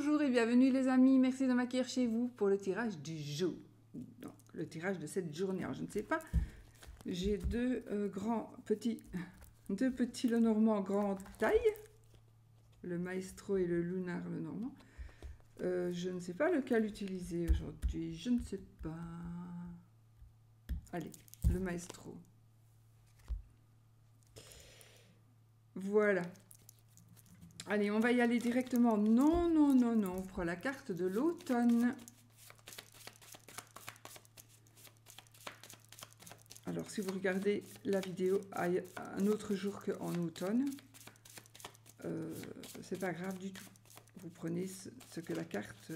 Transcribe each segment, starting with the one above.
Bonjour et bienvenue les amis, merci de m'accueillir chez vous pour le tirage du jour. Donc, le tirage de cette journée, alors je ne sais pas, j'ai deux petits Lenormand grande taille, le Maestro et le Lunar Lenormand. Je ne sais pas lequel utiliser aujourd'hui, je ne sais pas. Allez, le Maestro. Voilà. Allez, on va y aller directement. Non, on prend la carte de l'automne. Alors, si vous regardez la vidéo un autre jour qu'en automne, c'est pas grave du tout. Vous prenez ce que la carte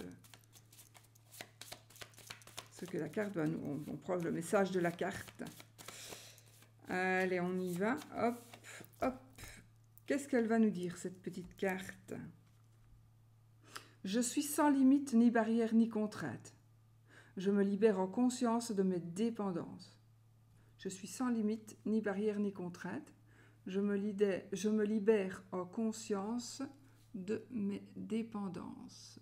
on prend le message de la carte. Allez, on y va. Hop, hop. Qu'est-ce qu'elle va nous dire, cette petite carte? Je suis sans limite, ni barrière, ni contrainte. Je me libère en conscience de mes dépendances. Je suis sans limite, ni barrière, ni contrainte. Je me libère en conscience de mes dépendances.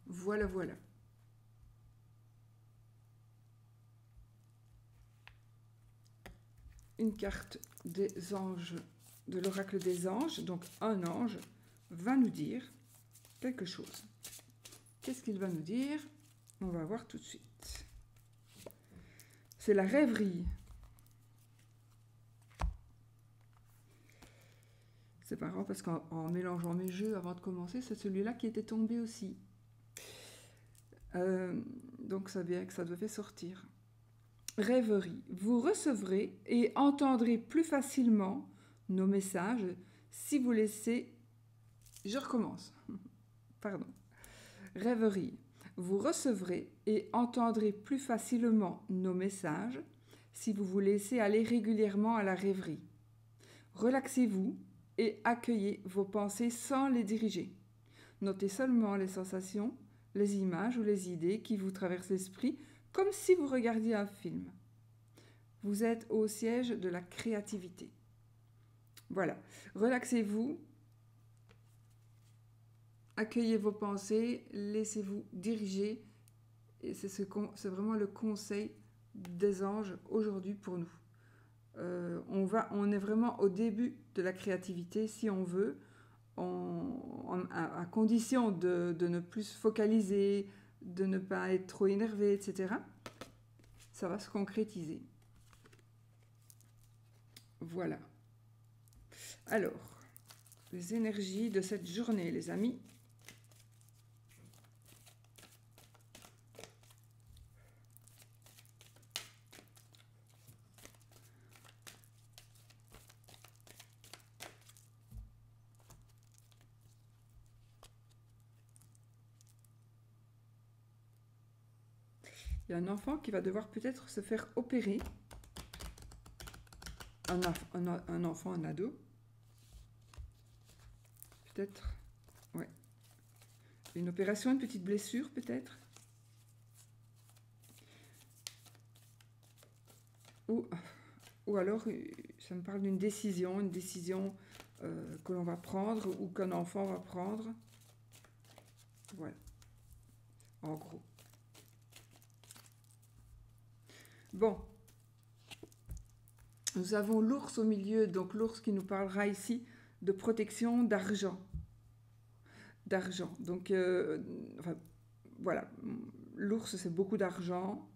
Voilà, voilà. Une carte des anges, de l'oracle des anges, donc un ange, va nous dire quelque chose. Qu'est-ce qu'il va nous dire? On va voir tout de suite. C'est la rêverie. C'est pas grave parce qu'en mélangeant mes jeux avant de commencer, c'est celui-là qui était tombé aussi. Donc ça vient que ça devait sortir. Rêverie. Vous recevrez et entendrez plus facilement nos messages si vous laissez... Je recommence. Pardon. Rêverie. Vous recevrez et entendrez plus facilement nos messages si vous vous laissez aller régulièrement à la rêverie. Relaxez-vous et accueillez vos pensées sans les diriger. Notez seulement les sensations, les images ou les idées qui vous traversent l'esprit comme si vous regardiez un film. Vous êtes au siège de la créativité. Voilà. Relaxez-vous. Accueillez vos pensées. Laissez-vous diriger. Et c'est vraiment le conseil des anges aujourd'hui pour nous. On est vraiment au début de la créativité, si on veut, à condition de ne plus se focaliser, de ne pas être trop énervé, etc. Ça va se concrétiser. Voilà. Alors, les énergies de cette journée, les amis. Il y a un enfant qui va devoir peut-être se faire opérer. Un enfant, un ado. Peut-être, ouais. Une opération, une petite blessure peut-être. Ou alors, ça me parle d'une décision, que l'on va prendre ou qu'un enfant va prendre. Voilà, en gros. Bon, nous avons l'ours au milieu, donc l'ours qui nous parlera ici de protection d'argent. Donc, enfin, voilà, l'ours c'est beaucoup d'argent,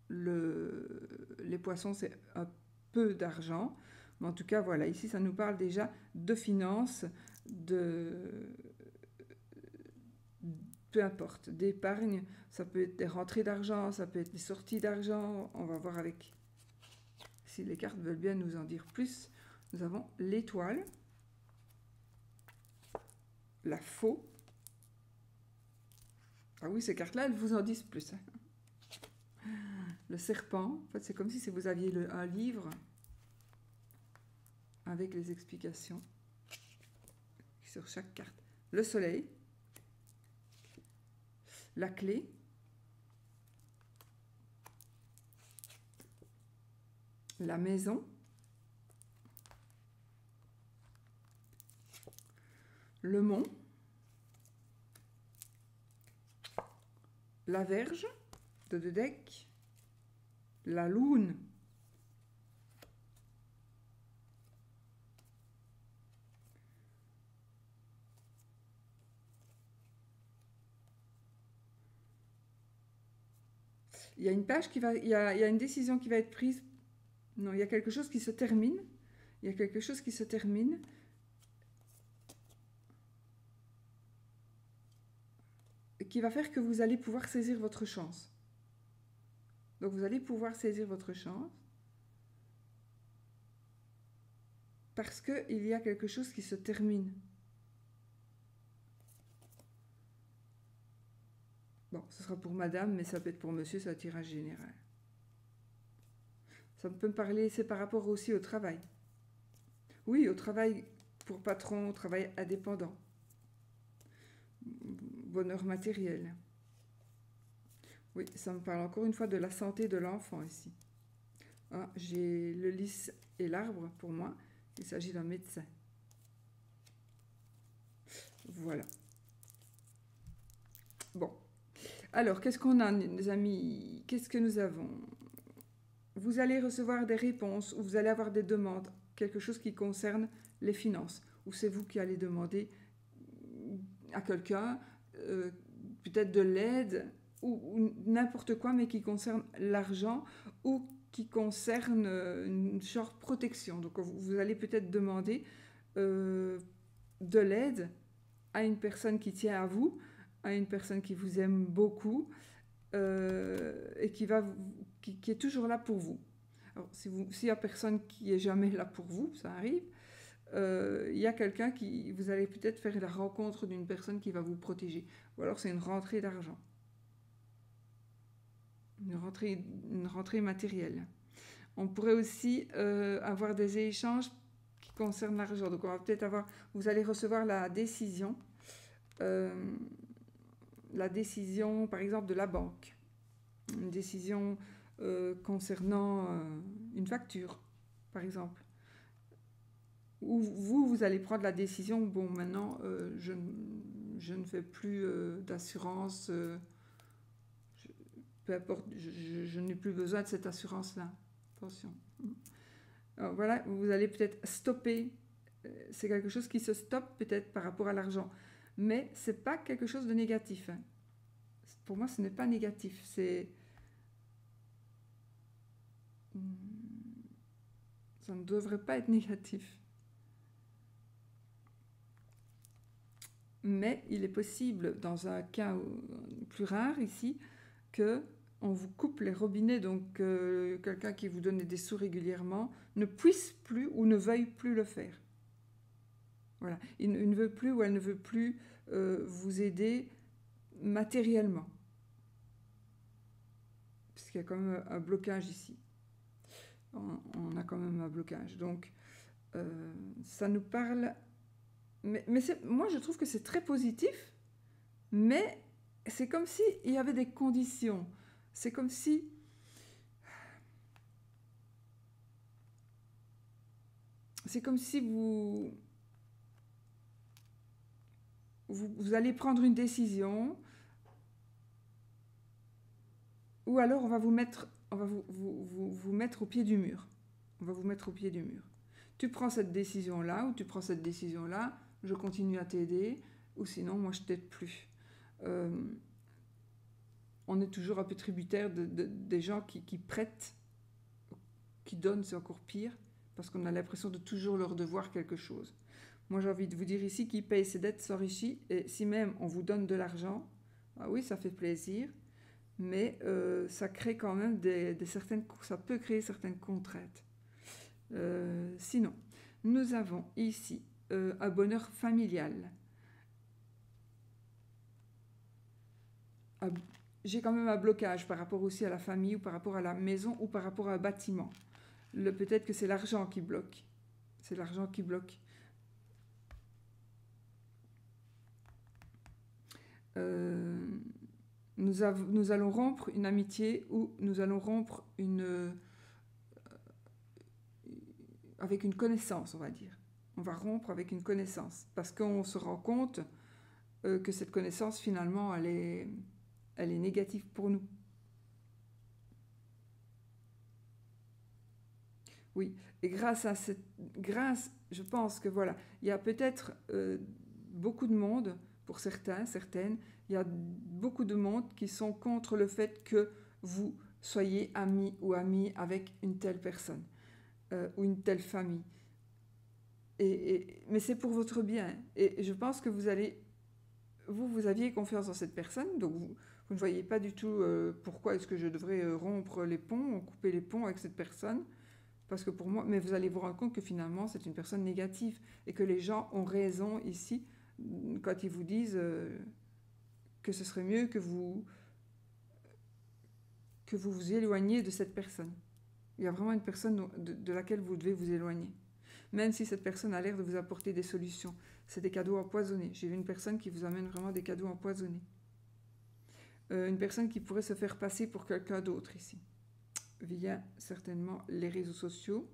les poissons c'est un peu d'argent, mais en tout cas voilà, ici ça nous parle déjà de finances, peu importe, d'épargne, ça peut être des rentrées d'argent, ça peut être des sorties d'argent, on va voir avec si les cartes veulent bien nous en dire plus. Nous avons l'étoile, la faux. Ah oui, ces cartes-là, elles vous en disent plus. Le serpent, en fait, c'est comme si vous aviez un livre avec les explications sur chaque carte. Le soleil, la clé, la maison, le mont, la verge de 2 decks, la lune, il y a une page qui va, il y a une décision qui va être prise. Non, il y a quelque chose qui se termine. Il y a quelque chose qui se termine. Qui va faire que vous allez pouvoir saisir votre chance. Donc vous allez pouvoir saisir votre chance. Parce qu'il y a quelque chose qui se termine. Bon, ce sera pour madame, mais ça peut être pour monsieur, c'est un tirage général. Ça peut me parler, c'est par rapport aussi au travail. Oui, au travail pour patron, au travail indépendant. Bonheur matériel. Oui, ça me parle encore une fois de la santé de l'enfant ici. Ah, j'ai le lys et l'arbre pour moi. Il s'agit d'un médecin. Voilà. Bon. Alors, qu'est-ce qu'on a, les amis? Qu'est-ce que nous avons? Vous allez recevoir des réponses ou vous allez avoir des demandes, quelque chose qui concerne les finances, ou c'est vous qui allez demander à quelqu'un peut-être de l'aide ou n'importe quoi, mais qui concerne l'argent ou qui concerne une sorte de protection. Donc vous allez peut-être demander de l'aide à une personne qui tient à vous, à une personne qui vous aime beaucoup et qui est toujours là pour vous. Alors, s'il y a personne qui est jamais là pour vous, ça arrive, il y a quelqu'un qui... Vous allez peut-être faire la rencontre d'une personne qui va vous protéger. Ou alors c'est une rentrée d'argent. Une rentrée matérielle. On pourrait aussi avoir des échanges qui concernent l'argent. Donc on va peut-être avoir... Vous allez recevoir la décision par exemple de la banque, une décision concernant une facture par exemple, où vous allez prendre la décision, bon maintenant je ne fais plus d'assurance, peu importe, je n'ai plus besoin de cette assurance là, attention. Alors voilà, vous allez peut-être stopper, c'est quelque chose qui se stoppe peut-être par rapport à l'argent. Mais ce n'est pas quelque chose de négatif. Hein. Pour moi, ce n'est pas négatif. Ça ne devrait pas être négatif. Mais il est possible, dans un cas plus rare ici, qu'on vous coupe les robinets, donc quelqu'un qui vous donne des sous régulièrement ne puisse plus ou ne veuille plus le faire. Voilà. Il ne veut plus ou elle ne veut plus vous aider matériellement. Puisqu'il y a quand même un blocage ici. On a quand même un blocage. Donc, ça nous parle... Mais moi, je trouve que c'est très positif, mais c'est comme s'il y avait des conditions. C'est comme si... C'est comme si vous allez prendre une décision, ou alors on va vous mettre au pied du mur. On va vous mettre au pied du mur. Tu prends cette décision-là, ou tu prends cette décision-là, je continue à t'aider, ou sinon, moi, je t'aide plus. On est toujours un peu tributaire des gens qui prêtent, qui donnent, c'est encore pire, parce qu'on a l'impression de toujours leur devoir quelque chose. Moi, j'ai envie de vous dire ici, qui paye ses dettes s'enrichit, et si même on vous donne de l'argent, ah oui, ça fait plaisir, mais ça crée quand même ça peut créer certaines contraintes. Sinon, nous avons ici un bonheur familial. J'ai quand même un blocage par rapport aussi à la famille ou par rapport à la maison ou par rapport à un bâtiment. Peut-être que c'est l'argent qui bloque. C'est l'argent qui bloque. Nous allons rompre une amitié ou nous allons rompre avec une connaissance, on va dire. On va rompre avec une connaissance parce qu'on se rend compte que cette connaissance, finalement, elle est négative pour nous. Oui, et grâce, je pense que voilà, il y a peut-être beaucoup de monde, pour certains, certaines, il y a beaucoup de monde qui sont contre le fait que vous soyez ami ou amie avec une telle personne ou une telle famille. Mais c'est pour votre bien. Et je pense que vous aviez confiance dans cette personne, donc vous ne voyez pas du tout pourquoi est-ce que je devrais rompre les ponts, couper les ponts avec cette personne. Parce que pour moi, mais vous allez vous rendre compte que finalement, c'est une personne négative et que les gens ont raison ici quand ils vous disent que ce serait mieux que vous vous éloigniez de cette personne. Il y a vraiment une personne de laquelle vous devez vous éloigner. Même si cette personne a l'air de vous apporter des solutions. C'est des cadeaux empoisonnés. J'ai vu une personne qui vous amène vraiment des cadeaux empoisonnés. Une personne qui pourrait se faire passer pour quelqu'un d'autre ici, via certainement les réseaux sociaux,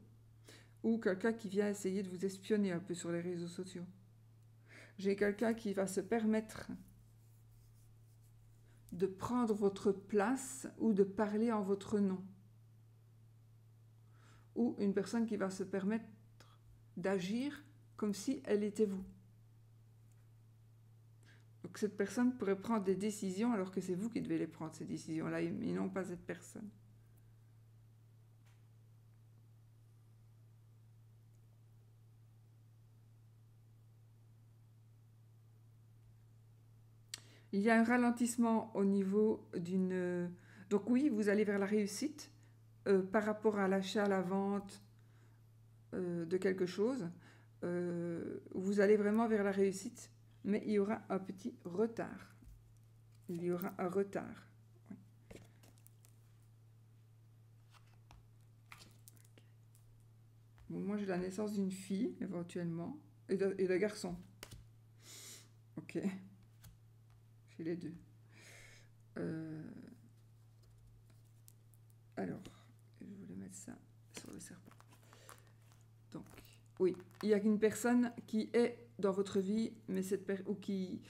ou quelqu'un qui vient essayer de vous espionner un peu sur les réseaux sociaux. J'ai quelqu'un qui va se permettre de prendre votre place ou de parler en votre nom. Ou une personne qui va se permettre d'agir comme si elle était vous. Donc cette personne pourrait prendre des décisions alors que c'est vous qui devez les prendre, ces décisions-là, et non pas cette personne. Il y a un ralentissement au niveau d'une... Donc oui, vous allez vers la réussite par rapport à l'achat, à la vente de quelque chose. Vous allez vraiment vers la réussite, mais il y aura un petit retard. Il y aura un retard. Oui. Bon, moi, j'ai la naissance d'une fille, éventuellement, et de garçon. Ok. J'ai les deux. Alors, je voulais mettre ça sur le serpent. Donc, oui, il y a une personne qui est dans votre vie, mais ou qui...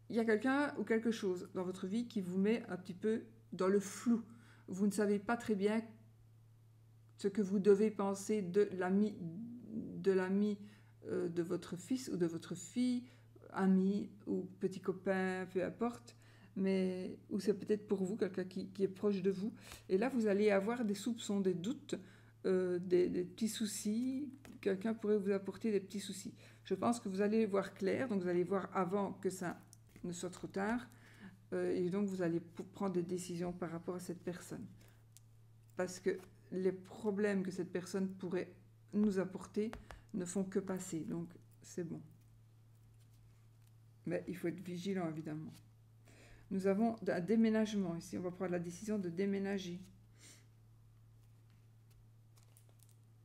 il y a quelqu'un ou quelque chose dans votre vie qui vous met un petit peu dans le flou. Vous ne savez pas très bien ce que vous devez penser de l'ami de votre fils ou de votre fille, ami ou petit copain, peu importe, mais ou c'est peut-être pour vous quelqu'un qui est proche de vous. Et là, vous allez avoir des soupçons, des doutes, des petits soucis. Quelqu'un pourrait vous apporter des petits soucis. Je pense que vous allez voir clair, donc vous allez voir avant que ça ne soit trop tard, et donc vous allez prendre des décisions par rapport à cette personne. Parce que les problèmes que cette personne pourrait nous apporter ne font que passer, donc c'est bon. Mais il faut être vigilant, évidemment. Nous avons un déménagement ici, on va prendre la décision de déménager.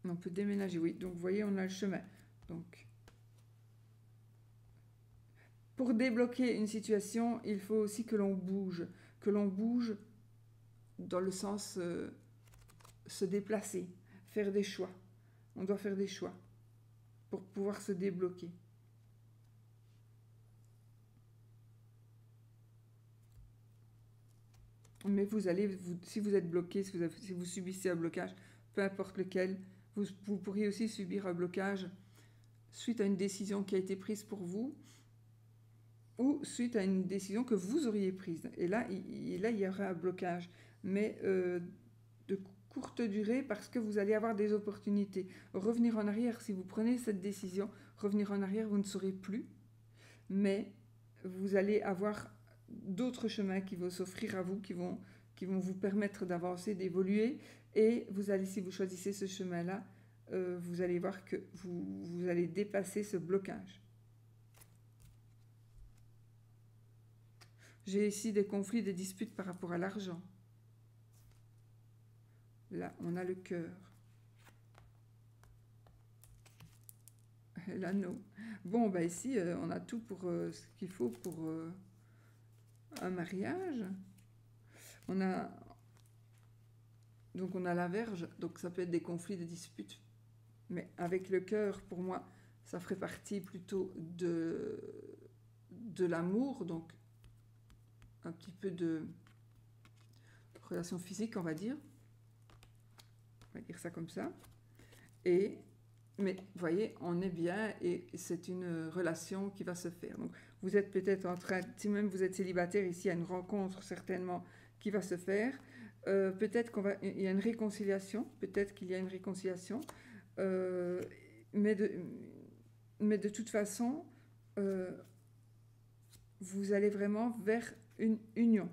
On peut déménager, oui. Donc, vous voyez, on a le chemin. Donc, pour débloquer une situation, il faut aussi que l'on bouge. Que l'on bouge dans le sens se déplacer, faire des choix. On doit faire des choix pour pouvoir se débloquer. Mais vous allez, si vous êtes bloqué, si vous subissez un blocage, peu importe lequel, vous pourriez aussi subir un blocage suite à une décision qui a été prise pour vous ou suite à une décision que vous auriez prise. Et là, il y aura un blocage, mais de courte durée parce que vous allez avoir des opportunités. Revenir en arrière, si vous prenez cette décision, revenir en arrière, vous ne saurez plus, mais vous allez avoir d'autres chemins qui vont s'offrir à vous, qui vont vous permettre d'avancer, d'évoluer, et vous allez, si vous choisissez ce chemin-là, vous allez voir que vous allez dépasser ce blocage. J'ai ici des conflits, des disputes par rapport à l'argent. Là, on a le cœur. L'anneau. Bon, bah ici, on a tout pour ce qu'il faut pour un mariage. Donc on a la Vierge, donc ça peut être des conflits, des disputes Mais avec le cœur, pour moi, ça ferait partie plutôt de l'amour, donc un petit peu de relation physique, on va dire. On va dire ça comme ça. Mais vous voyez, on est bien et c'est une relation qui va se faire. Donc, vous êtes peut-être en train, si même vous êtes célibataire, ici, il y a une rencontre certainement qui va se faire. Peut-être il y a une réconciliation, peut-être qu'il y a une réconciliation, euh, mais de toute façon, vous allez vraiment vers une union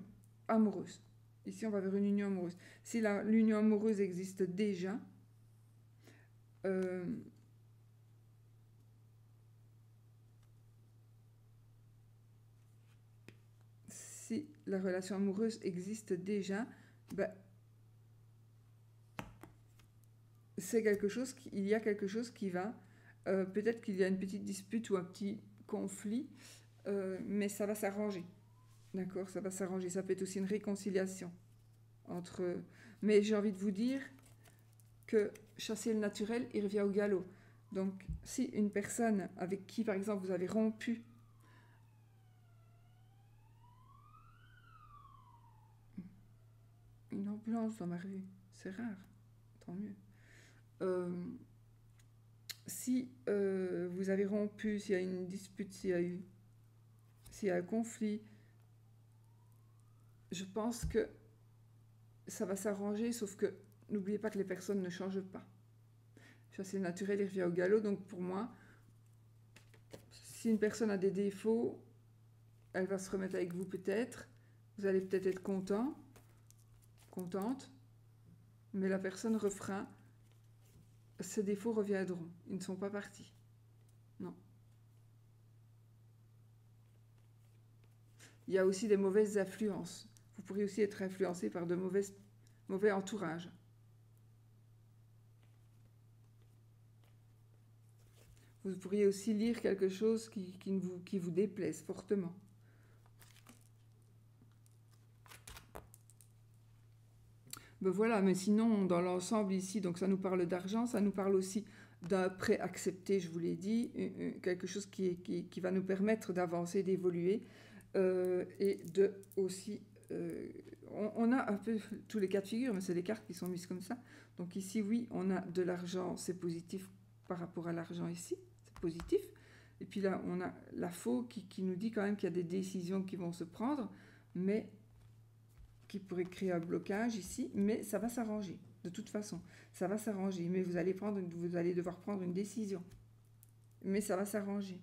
amoureuse. Ici, on va vers une union amoureuse. Si l'union amoureuse existe déjà, si la relation amoureuse existe déjà, ben, c'est quelque chose, il y a quelque chose qui va, peut-être qu'il y a une petite dispute ou un petit conflit, mais ça va s'arranger. D'accord, ça va s'arranger. Ça peut être aussi une réconciliation entre. Mais j'ai envie de vous dire que chasser le naturel, il revient au galop. Donc, si une personne avec qui, par exemple, vous avez rompu, une ambulance dans ma rue, c'est rare, tant mieux. Si vous avez rompu, s'il y a une dispute, s'il y a un conflit, je pense que ça va s'arranger, sauf que n'oubliez pas que les personnes ne changent pas. Chasser le naturel, il revient au galop, donc pour moi, si une personne a des défauts, elle va se remettre avec vous peut-être, vous allez peut-être être contente, mais la personne refera, ces défauts reviendront, ils ne sont pas partis. Non. Il y a aussi des mauvaises influences. Vous pourriez aussi être influencé par de mauvais entourages. Vous pourriez aussi lire quelque chose qui vous déplaise fortement. Ben voilà, mais sinon, dans l'ensemble ici, donc ça nous parle d'argent, ça nous parle aussi d'un prêt accepté, je vous l'ai dit, quelque chose qui va nous permettre d'avancer, d'évoluer, et de aussi... on a un peu tous les cas de figure, mais c'est des cartes qui sont mises comme ça. Donc ici, oui, on a de l'argent, c'est positif par rapport à l'argent ici, c'est positif. Et puis là, on a la faux qui nous dit quand même qu'il y a des décisions qui vont se prendre, mais qui pourrait créer un blocage ici, mais ça va s'arranger. De toute façon, ça va s'arranger, mais vous allez devoir prendre une décision. Mais ça va s'arranger.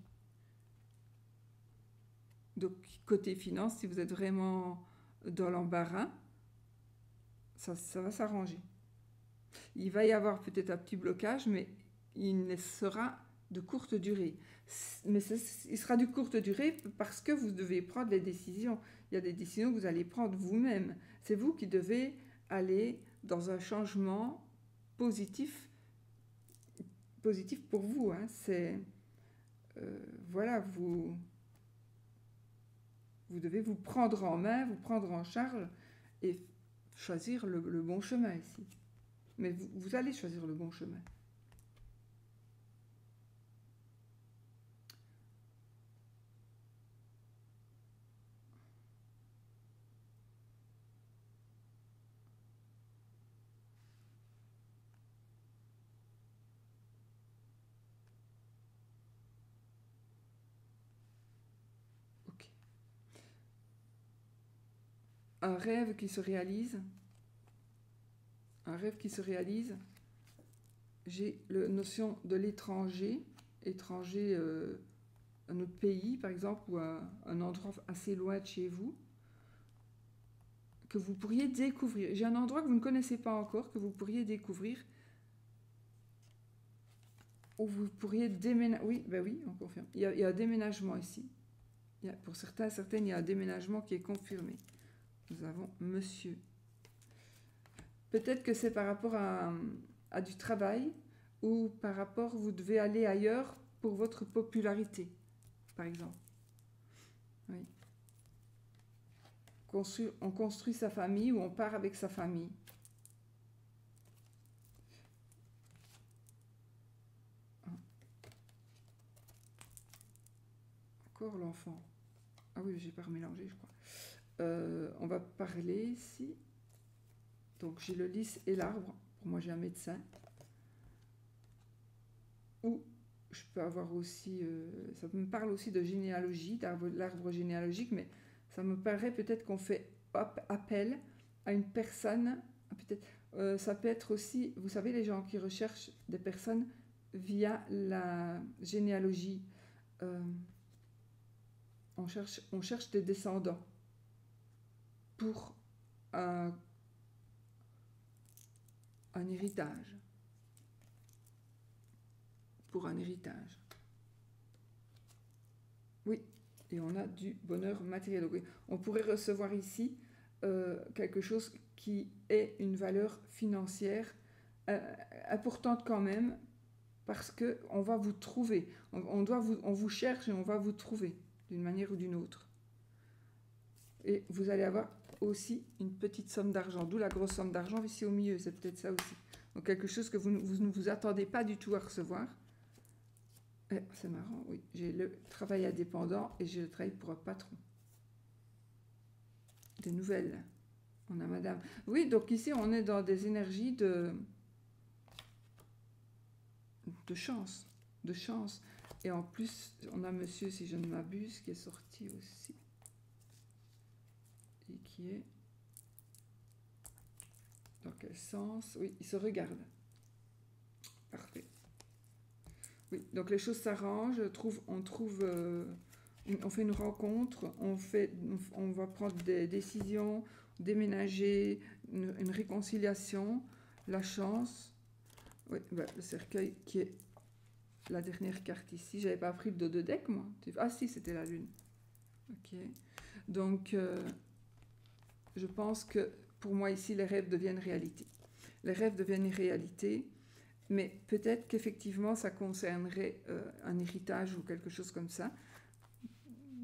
Donc, côté finance, si vous êtes vraiment dans l'embarras, ça va s'arranger. Il va y avoir peut-être un petit blocage, mais il sera de courte durée. Mais il sera de courte durée parce que vous devez prendre les décisions. Il y a des décisions que vous allez prendre vous-même. C'est vous qui devez aller dans un changement positif pour vous. Hein. C'est voilà, vous devez vous prendre en main, vous prendre en charge et choisir le bon chemin ici. Mais vous allez choisir le bon chemin. Ok. Un rêve qui se réalise. Un rêve qui se réalise. J'ai la notion de l'étranger, étranger un autre pays par exemple, ou un endroit assez loin de chez vous, que vous pourriez découvrir. J'ai un endroit que vous ne connaissez pas encore, que vous pourriez découvrir, où vous pourriez déménager. Oui, ben oui, on confirme. Il y a un déménagement ici. Pour certaines, il y a un déménagement qui est confirmé. Nous avons monsieur. Peut-être que c'est par rapport à du travail, ou par rapport, vous devez aller ailleurs pour votre popularité, par exemple. Oui. On construit sa famille ou on part avec sa famille. encore l'enfant. Ah oui, j'ai pas remélangé, je crois. On va parler ici. Donc j'ai le lys et l'arbre. Pour moi, j'ai un médecin. Ou je peux avoir aussi... ça me parle aussi de généalogie, l'arbre généalogique, mais ça me paraît peut-être qu'on fait appel à une personne. Peut-être, ça peut être aussi, vous savez, les gens qui recherchent des personnes via la généalogie. On cherche des descendants pour un héritage. Pour un héritage. Oui, et on a du bonheur matériel. Donc, on pourrait recevoir ici quelque chose qui est une valeur financière importante quand même, parce qu'on va vous trouver. On vous cherche et on va vous trouver d'une manière ou d'une autre. Et vous allez avoir aussi une petite somme d'argent, d'où la grosse somme d'argent ici au milieu, c'est peut-être ça aussi. Donc quelque chose que vous ne vous attendez pas du tout à recevoir. C'est marrant, oui. J'ai le travail indépendant et j'ai le travail pour un patron. Des nouvelles. On a madame. Oui, donc ici, on est dans des énergies de chance. De chance. Et en plus, on a monsieur, si je ne m'abuse, qui est sorti aussi. Et qui est... Dans quel sens? Oui, il se regarde. Parfait. Oui, donc les choses s'arrangent, on fait une rencontre, on va prendre des décisions, déménager, une réconciliation, la chance. Oui, bah, le cercueil qui est la dernière carte ici. J'avais pas pris le dos de deck, moi. Ah si, c'était la lune. Ok. Donc, je pense que pour moi ici, les rêves deviennent réalité. Les rêves deviennent réalité. Mais peut-être qu'effectivement, ça concernerait un héritage ou quelque chose comme ça.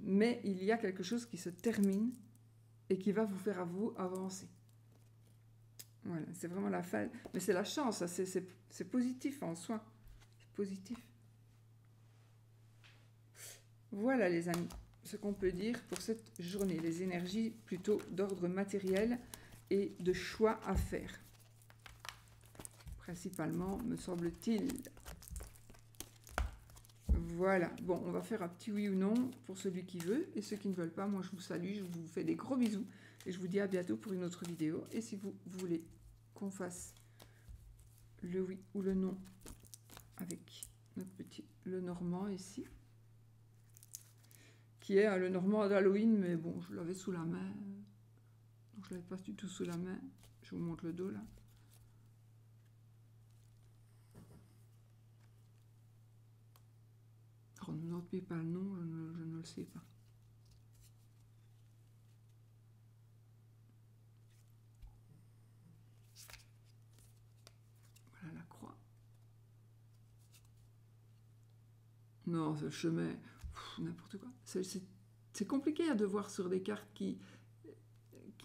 Mais il y a quelque chose qui se termine et qui va vous faire avancer. Voilà, c'est vraiment la fin. Mais c'est la chance, c'est positif en soi. C'est positif. Voilà les amis, ce qu'on peut dire pour cette journée. Les énergies plutôt d'ordre matériel et de choix à faire. Principalement, me semble-t-il. Voilà, bon, on va faire un petit oui ou non pour celui qui veut. Et ceux qui ne veulent pas, moi je vous salue, je vous fais des gros bisous. Et je vous dis à bientôt pour une autre vidéo. Et si vous voulez qu'on fasse le oui ou le non avec notre petit Lenormand ici, qui est le Normand d'Halloween, mais bon, je l'avais sous la main. Donc je ne l'avais pas du tout sous la main. Je vous montre le dos là. Alors, ne notez pas le nom, je ne le sais pas. Voilà la croix. Non, c'est le chemin, n'importe quoi. C'est compliqué à de voir sur des cartes qui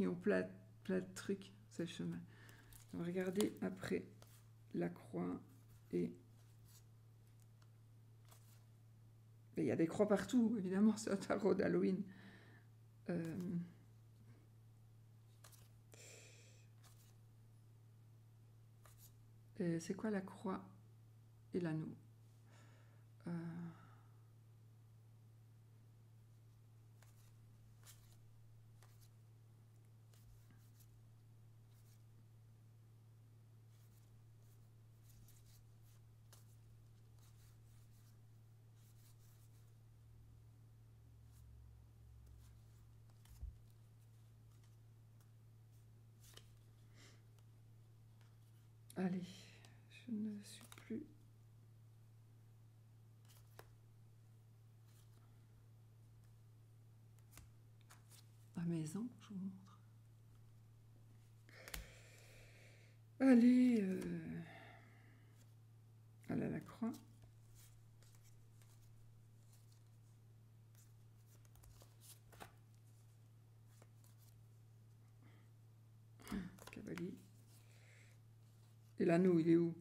ont plein de trucs, c'est le chemin. On va regarder après la croix et il y a des croix partout, évidemment, c'est un tarot d'Halloween. C'est quoi la croix et l'anneau? Allez, je ne suis plus... à maison, je vous montre. Allez, voilà la croix. Cavalier. Et l'anneau, il est où?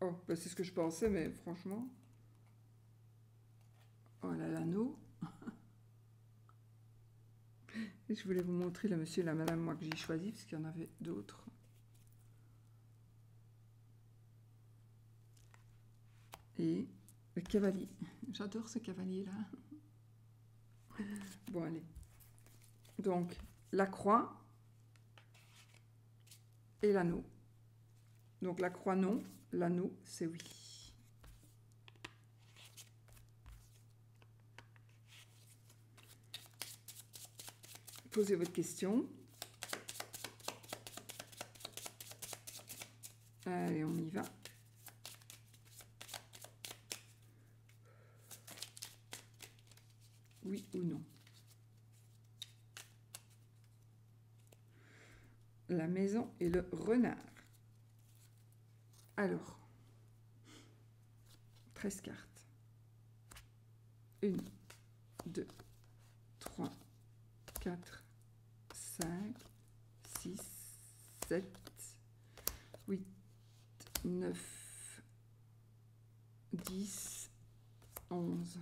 Oh, bah, c'est ce que je pensais, mais franchement... Oh là, l'anneau. Et je voulais vous montrer le monsieur et la madame, moi, que j'ai choisi, parce qu'il y en avait d'autres. Et le cavalier. J'adore ce cavalier-là. Bon, allez. Donc, la croix et l'anneau. Donc, la croix, non. L'anneau, c'est oui. Posez votre question. Allez, on y va. Oui ou non? La maison et le renard. Alors, 13 cartes. 1, 2, 3, 4, 5, 6, 7, 8, 9, 10, 11,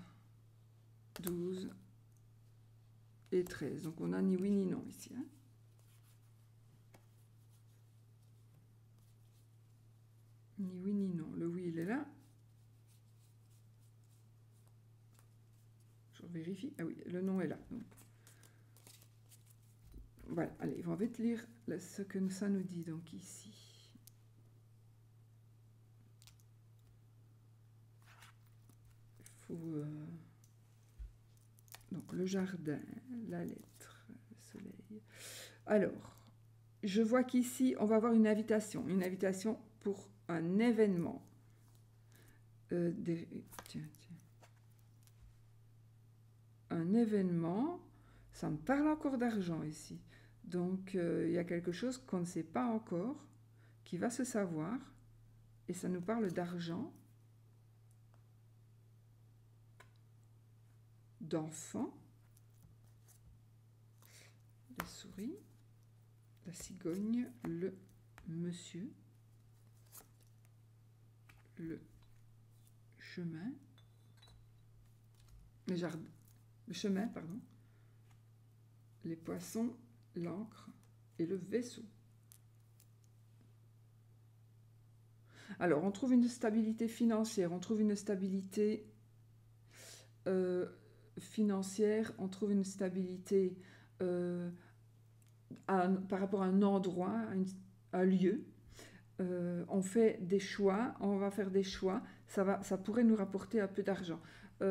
12 et 13. Donc on a ni oui ni non ici. Hein. Ni oui ni non. Le oui, il est là. Je vérifie. Ah oui, le non est là. Donc, voilà, allez, on va vite lire ce que ça nous dit donc ici. Il faut... Donc le jardin, la lettre, le soleil. Alors, je vois qu'ici, on va avoir une invitation pour un événement. Tiens. Un événement, ça me parle encore d'argent ici. Donc, il y a quelque chose qu'on ne sait pas encore, qui va se savoir, et ça nous parle d'argent, d'enfants, la souris, la cigogne, le monsieur, le chemin, le chemin, pardon, les poissons, l'encre et le vaisseau. Alors, on trouve une stabilité financière, on trouve une stabilité financière, on trouve une stabilité par rapport à un endroit, à un lieu. On fait des choix, on va faire des choix, ça pourrait nous rapporter un peu d'argent.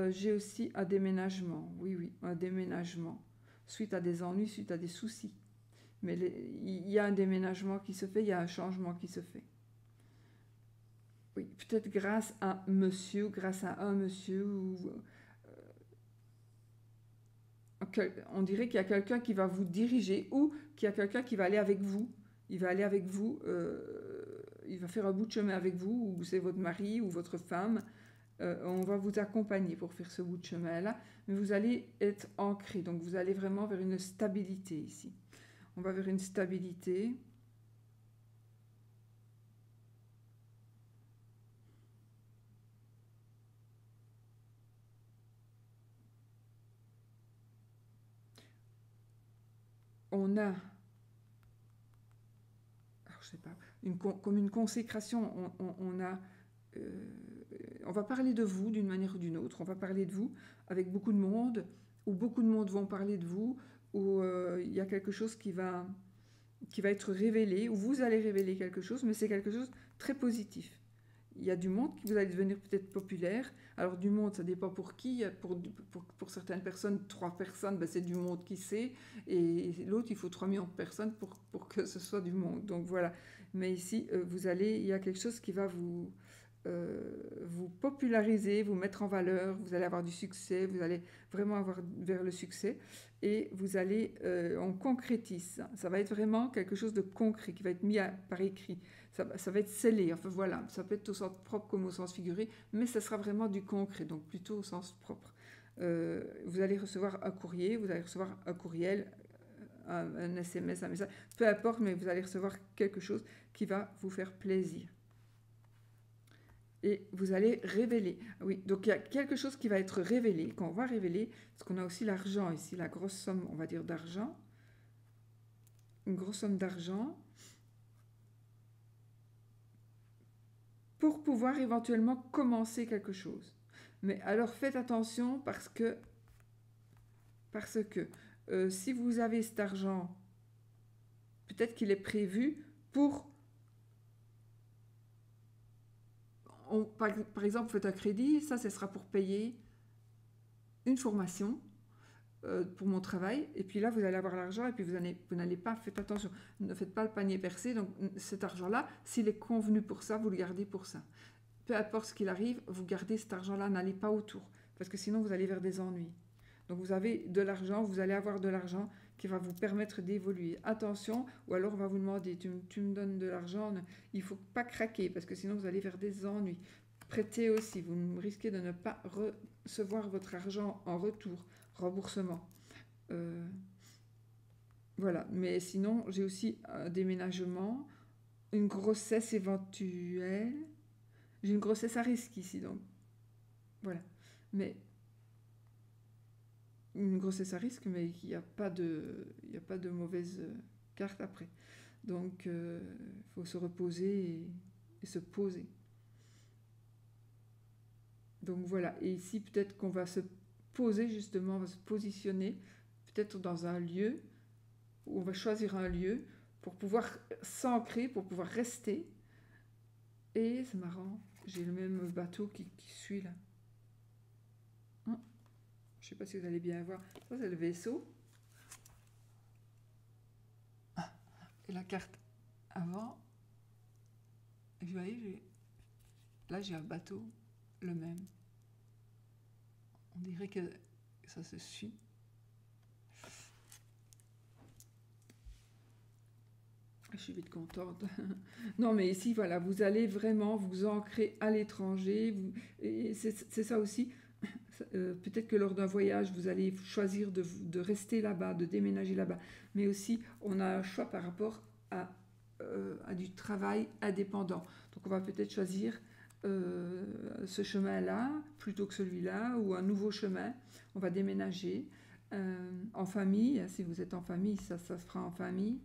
J'ai aussi un déménagement, oui, un déménagement, suite à des ennuis, suite à des soucis. Mais il y a un déménagement qui se fait, il y a un changement qui se fait. Oui, peut-être grâce à monsieur, grâce à un monsieur, ou on dirait qu'il y a quelqu'un qui va vous diriger, ou qu'il y a quelqu'un qui va aller avec vous. Il va aller avec vous, il va faire un bout de chemin avec vous, ou c'est votre mari ou votre femme. On va vous accompagner pour faire ce bout de chemin-là, mais vous allez être ancré, donc vous allez vraiment vers une stabilité ici. On va vers une stabilité. On a, alors je sais pas, comme une consécration, on va parler de vous d'une manière ou d'une autre, on va parler de vous avec beaucoup de monde, ou beaucoup de monde vont parler de vous, ou il y a quelque chose qui va être révélé, ou vous allez révéler quelque chose, mais c'est quelque chose de très positif. Il y a du monde qui vous allez devenir peut-être populaire. Alors du monde, ça dépend pour qui. Pour certaines personnes, 3 personnes, ben, c'est du monde qui sait. Et l'autre, il faut 3 millions de personnes pour que ce soit du monde. Donc voilà. Mais ici, il y a quelque chose qui va vous populariser, vous mettre en valeur. Vous allez avoir du succès. Vous allez vraiment avoir vers le succès. Et vous allez, on concrétise ça. Ça va être vraiment quelque chose de concret qui va être mis par écrit. Ça va être scellé, enfin voilà, ça peut être au sens propre comme au sens figuré, mais ça sera vraiment du concret, donc plutôt au sens propre. Vous allez recevoir un courrier, vous allez recevoir un courriel, un SMS, un message, peu importe, mais vous allez recevoir quelque chose qui va vous faire plaisir. et vous allez révéler. Oui, donc il y a quelque chose qui va être révélé, qu'on va révéler, parce qu'on a aussi l'argent ici, la grosse somme, on va dire, d'argent. Une grosse somme d'argent pour pouvoir éventuellement commencer quelque chose. Mais alors faites attention parce que si vous avez cet argent, peut-être qu'il est prévu pour... par exemple, vous faites un crédit, ça, ce sera pour payer une formation pour mon travail, et puis là, vous allez avoir l'argent, et puis vous n'allez pas, faites attention, ne faites pas le panier percé, donc cet argent-là, s'il est convenu pour ça, vous le gardez pour ça. Peu importe ce qu'il arrive, vous gardez cet argent-là, n'allez pas autour, parce que sinon, vous allez vers des ennuis. Donc vous avez de l'argent, vous allez avoir de l'argent qui va vous permettre d'évoluer. Attention, ou alors on va vous demander, tu me donnes de l'argent, il ne faut pas craquer, parce que sinon vous allez vers des ennuis. Prêtez aussi, vous risquez de ne pas recevoir votre argent en retour, remboursement. Voilà, mais sinon j'ai aussi un déménagement, une grossesse éventuelle. J'ai une grossesse à risque ici, donc voilà. Mais une grossesse à risque, mais il n'y a pas de mauvaise carte après. Donc, il faut se reposer et se poser. Donc voilà, et ici peut-être qu'on va se poser justement, on va se positionner peut-être dans un lieu, où on va choisir un lieu pour pouvoir s'ancrer, pour pouvoir rester. Et c'est marrant, j'ai le même bateau qui suit là. Je ne sais pas si vous allez bien voir. Ça, c'est le vaisseau. Et la carte avant. Et vous voyez, là, j'ai un bateau, le même. On dirait que ça se suit. Je suis vite contente. Non, mais ici, voilà, vous allez vraiment vous ancrer à l'étranger. Et c'est ça aussi. Peut-être que lors d'un voyage, vous allez choisir de rester là-bas, de déménager là-bas. Mais aussi, on a un choix par rapport à du travail indépendant. Donc, on va peut-être choisir ce chemin-là plutôt que celui-là, ou un nouveau chemin. On va déménager en famille. Si vous êtes en famille, ça se fera en famille.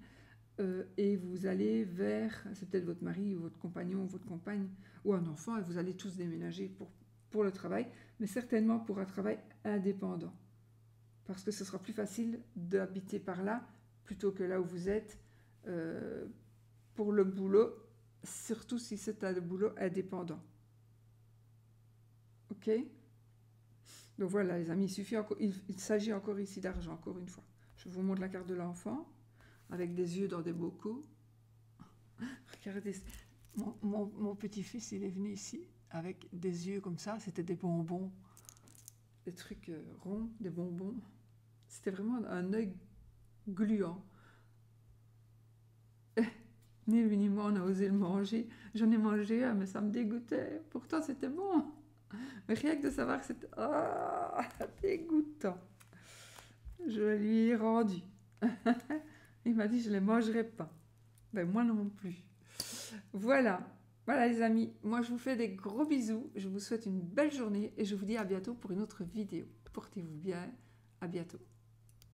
Et vous allez vers, c'est peut-être votre mari ou votre compagnon ou votre compagne ou un enfant, et vous allez tous déménager pour le travail, mais certainement pour un travail indépendant. Parce que ce sera plus facile d'habiter par là plutôt que là où vous êtes pour le boulot, surtout si c'est un boulot indépendant. Ok? Donc voilà les amis, il s'agit encore ici d'argent, encore une fois. Je vous montre la carte de l'enfant, avec des yeux dans des bocaux. Regardez, mon petit-fils, il est venu ici avec des yeux comme ça, c'était des bonbons, des trucs ronds, des bonbons. C'était vraiment un œil gluant. Ni lui ni moi, on a osé le manger. J'en ai mangé un, mais ça me dégoûtait. Pourtant, c'était bon. Mais rien que de savoir que c'était dégoûtant. Je lui ai rendu. Il m'a dit, je ne les mangerai pas. Ben, moi non plus. Voilà les amis, moi je vous fais des gros bisous, je vous souhaite une belle journée et je vous dis à bientôt pour une autre vidéo. Portez-vous bien, à bientôt.